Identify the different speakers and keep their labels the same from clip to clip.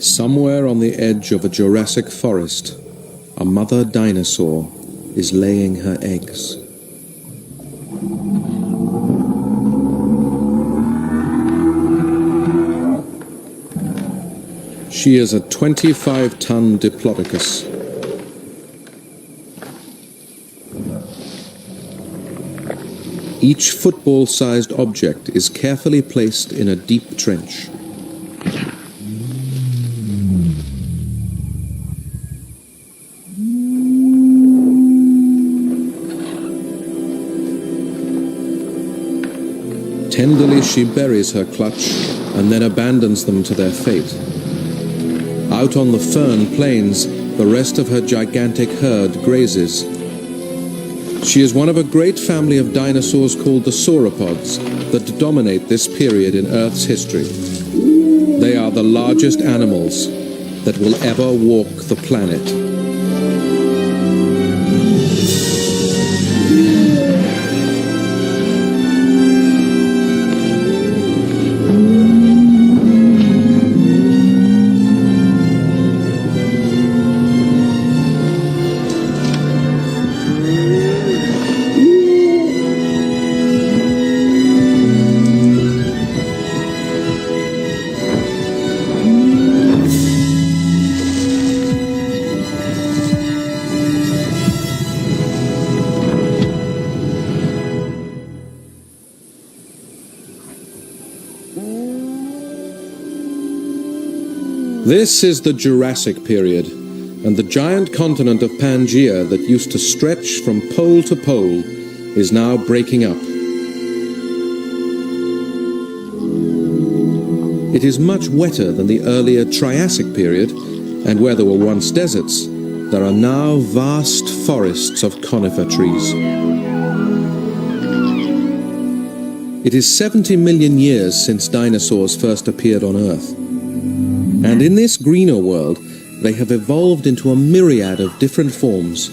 Speaker 1: Somewhere on the edge of a Jurassic forest, a mother dinosaur is laying her eggs. She is a 25-ton Diplodocus. Each football-sized object is carefully placed in a deep trench. Tenderly she buries her clutch and then abandons them to their fate. Out on the fern plains, the rest of her gigantic herd grazes. She is one of a great family of dinosaurs called the sauropods that dominate this period in Earth's history. They are the largest animals that will ever walk the planet. This is the Jurassic period, and the giant continent of Pangaea that used to stretch from pole to pole is now breaking up. It is much wetter than the earlier Triassic period, and where there were once deserts, there are now vast forests of conifer trees. It is 70 million years since dinosaurs first appeared on Earth. And in this greener world, they have evolved into a myriad of different forms.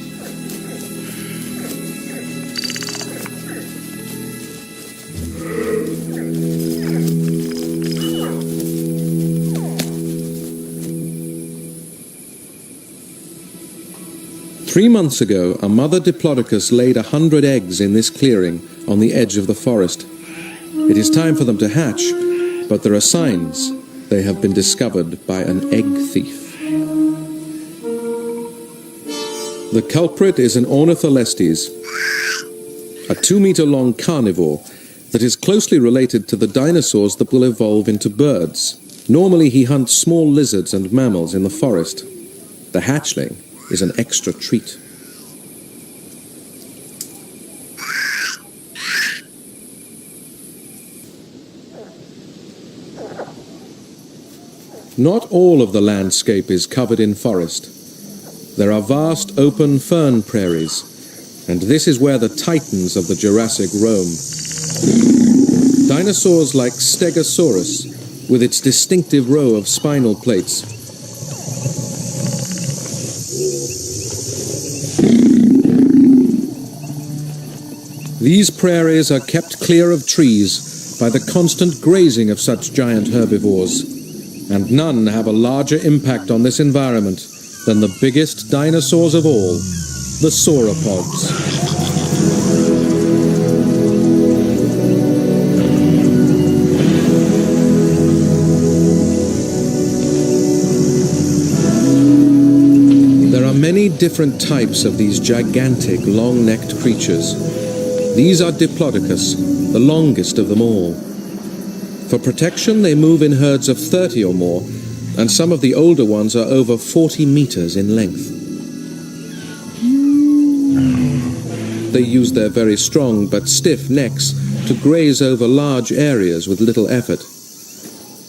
Speaker 1: Three months ago, a mother Diplodocus laid 100 eggs in this clearing on the edge of the forest. It is time for them to hatch, but there are signs they have been discovered by an egg thief. The culprit is an Ornitholestes, a 2-meter-long carnivore that is closely related to the dinosaurs that will evolve into birds. Normally he hunts small lizards and mammals in the forest. The hatchling is an extra treat. Not all of the landscape is covered in forest. There are vast open fern prairies, and this is where the titans of the Jurassic roam. Dinosaurs like Stegosaurus, with its distinctive row of spinal plates. These prairies are kept clear of trees by the constant grazing of such giant herbivores. And none have a larger impact on this environment than the biggest dinosaurs of all, the sauropods. There are many different types of these gigantic, long-necked creatures. These are Diplodocus, the longest of them all. For protection, they move in herds of 30 or more, and some of the older ones are over 40 meters in length. They use their very strong but stiff necks to graze over large areas with little effort.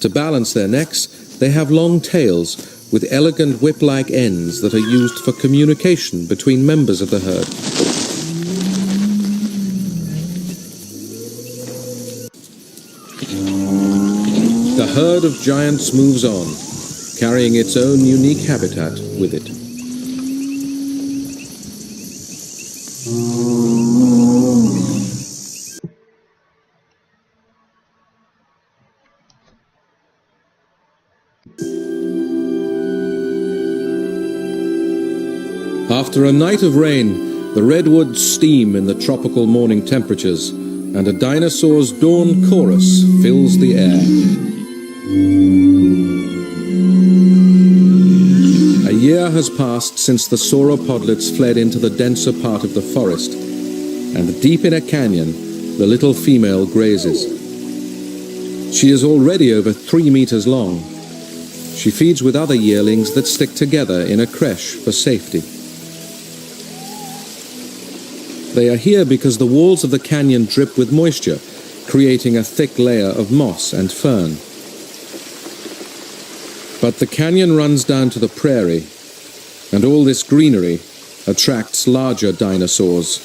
Speaker 1: To balance their necks, they have long tails with elegant whip-like ends that are used for communication between members of the herd. The herd of giants moves on, carrying its own unique habitat with it. After a night of rain, the redwoods steam in the tropical morning temperatures, and a dinosaur's dawn chorus fills the air. A year has passed since the sauropodlets fled into the denser part of the forest, and deep in a canyon, the little female grazes. She is already over 3 meters long. She feeds with other yearlings that stick together in a creche for safety. They are here because the walls of the canyon drip with moisture, creating a thick layer of moss and fern. But the canyon runs down to the prairie, and all this greenery attracts larger dinosaurs.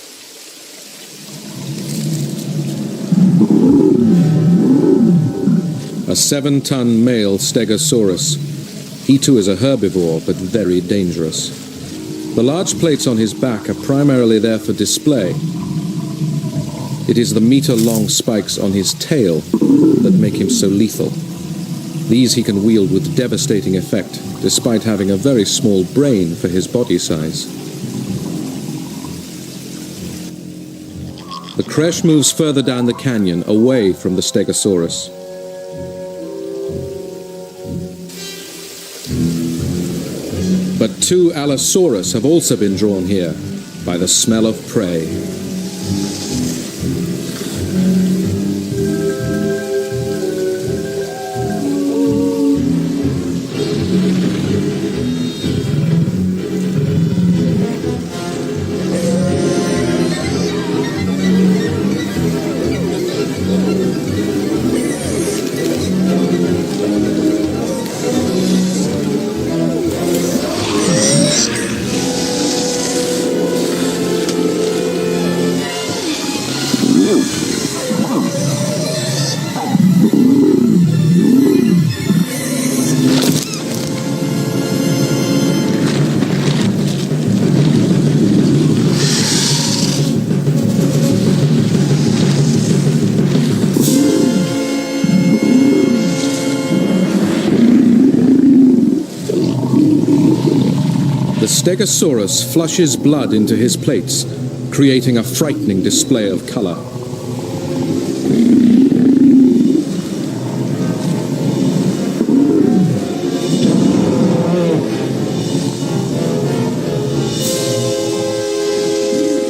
Speaker 1: A 7-ton male stegosaurus. He too is a herbivore, but very dangerous. The large plates on his back are primarily there for display. It is the meter-long spikes on his tail that make him so lethal. These he can wield with devastating effect, despite having a very small brain for his body size. The creche moves further down the canyon, away from the stegosaurus. But 2 Allosaurus have also been drawn here by the smell of prey. The stegosaurus flushes blood into his plates, creating a frightening display of color.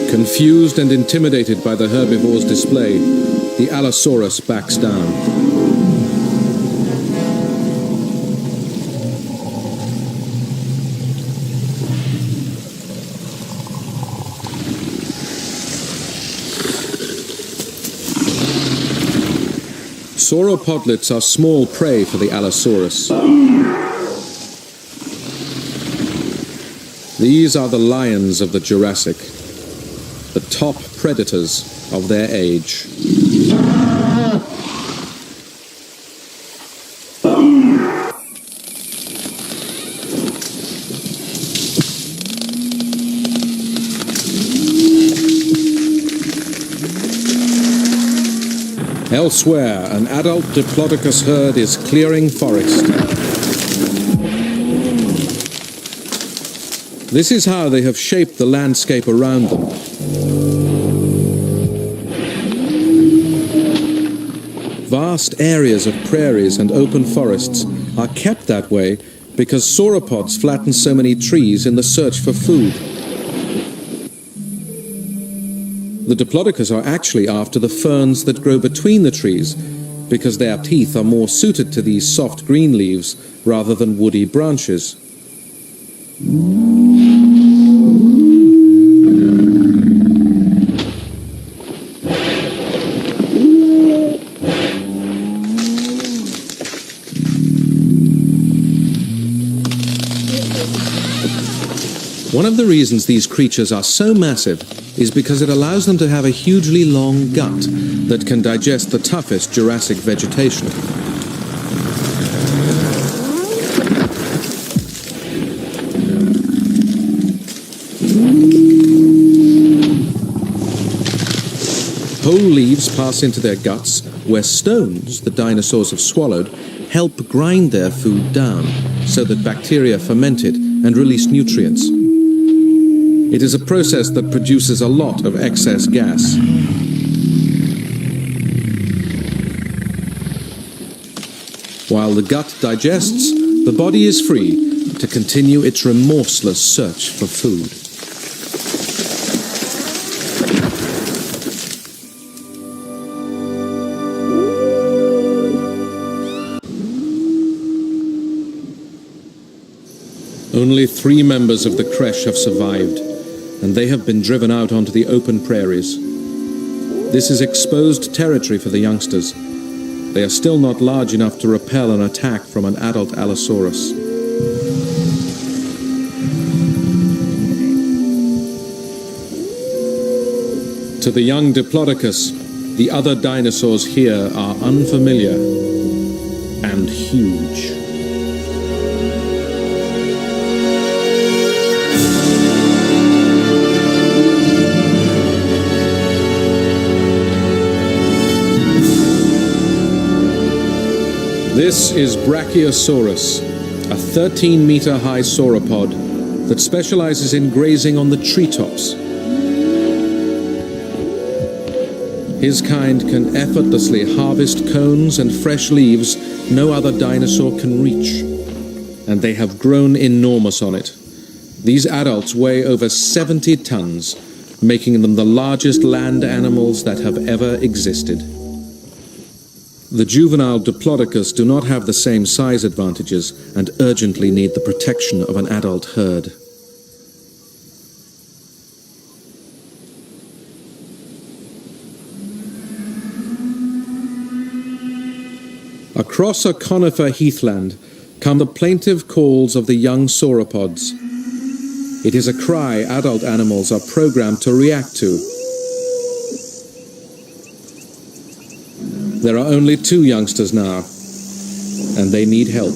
Speaker 1: Confused and intimidated by the herbivore's display, the Allosaurus backs down. Sauropodlets are small prey for the Allosaurus. These are the lions of the Jurassic, the top predators of their age. Elsewhere, an adult Diplodocus herd is clearing forest. This is how they have shaped the landscape around them. Vast areas of prairies and open forests are kept that way because sauropods flatten so many trees in the search for food. The Diplodocus are actually after the ferns that grow between the trees because their teeth are more suited to these soft green leaves rather than woody branches. One of the reasons these creatures are so massive is because it allows them to have a hugely long gut that can digest the toughest Jurassic vegetation. Whole leaves pass into their guts, where stones the dinosaurs have swallowed help grind their food down so that bacteria ferment it and release nutrients. It is a process that produces a lot of excess gas. While the gut digests, the body is free to continue its remorseless search for food. Only 3 members of the creche have survived, and they have been driven out onto the open prairies. This is exposed territory for the youngsters. They are still not large enough to repel an attack from an adult Allosaurus. To the young Diplodocus, the other dinosaurs here are unfamiliar and huge. This is Brachiosaurus, a 13-meter-high sauropod that specializes in grazing on the treetops. His kind can effortlessly harvest cones and fresh leaves no other dinosaur can reach, and they have grown enormous on it. These adults weigh over 70 tons, making them the largest land animals that have ever existed. The juvenile Diplodocus do not have the same size advantages and urgently need the protection of an adult herd. Across a conifer heathland come the plaintive calls of the young sauropods. It is a cry adult animals are programmed to react to. There are only 2 youngsters now, and they need help.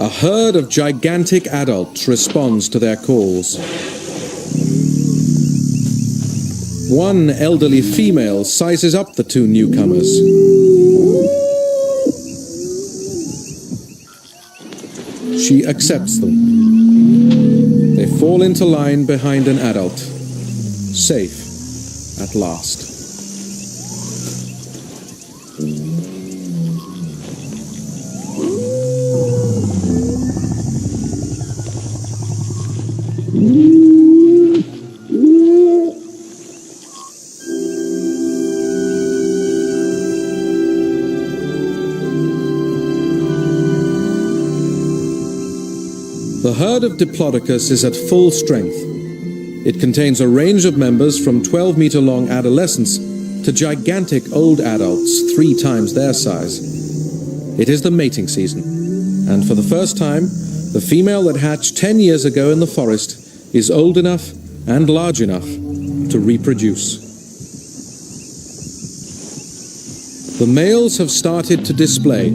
Speaker 1: A herd of gigantic adults responds to their calls. One elderly female sizes up the 2 newcomers. She accepts them. They fall into line behind an adult. Safe at last. The herd of Diplodocus is at full strength. It contains a range of members from 12-meter-long adolescents to gigantic old adults 3 times their size. It is the mating season, and for the first time, the female that hatched 10 years ago in the forest is old enough and large enough to reproduce. The males have started to display.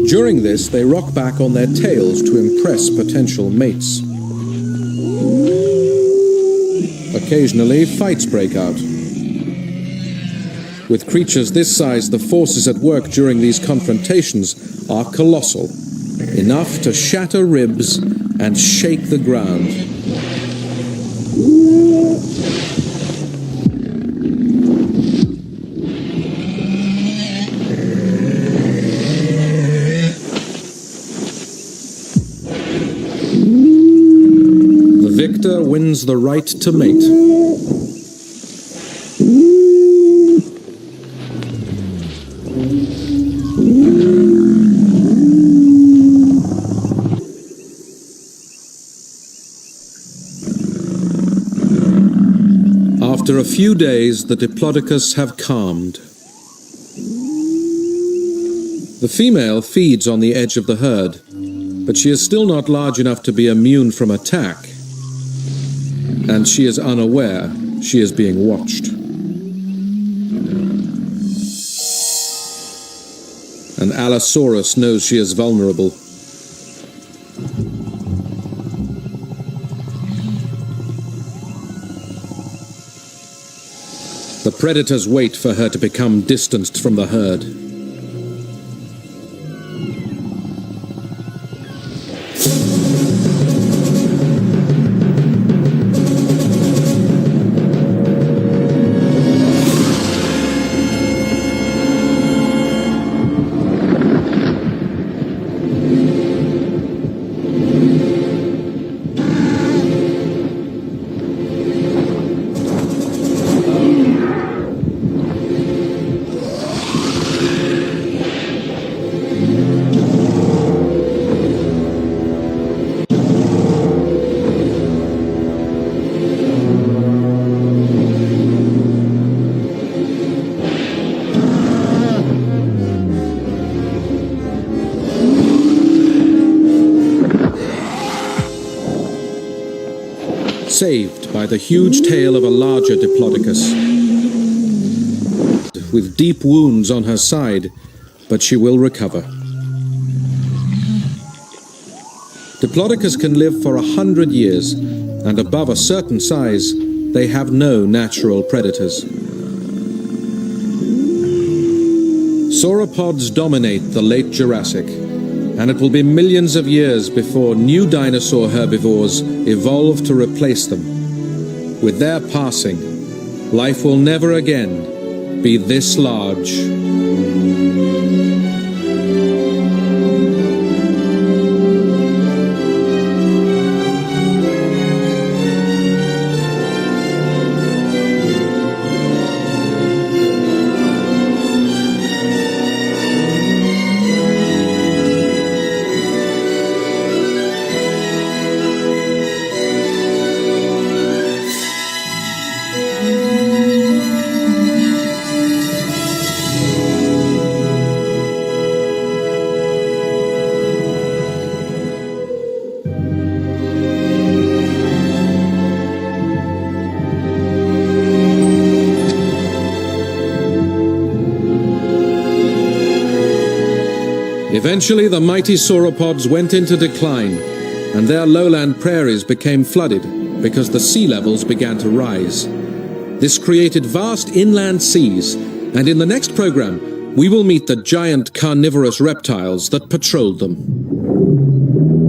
Speaker 1: During this, they rock back on their tails to impress potential mates. Occasionally, fights break out. With creatures this size, the forces at work during these confrontations are colossal, enough to shatter ribs and shake the ground. Victor wins the right to mate. After a few days, the Diplodocus have calmed. The female feeds on the edge of the herd, but she is still not large enough to be immune from attack. And she is unaware she is being watched. An Allosaurus knows she is vulnerable. The Predators wait for her to become distanced from the herd. Saved by the huge tail of a larger Diplodocus. With deep wounds on her side, but she will recover. Diplodocus can live for 100 years, and above a certain size, they have no natural predators. Sauropods dominate the late Jurassic, and it will be millions of years before new dinosaur herbivores evolve to replace them. With their passing, life will never again be this large. Eventually, the mighty sauropods went into decline, and their lowland prairies became flooded because the sea levels began to rise. This created vast inland seas, and in the next program, we will meet the giant carnivorous reptiles that patrolled them.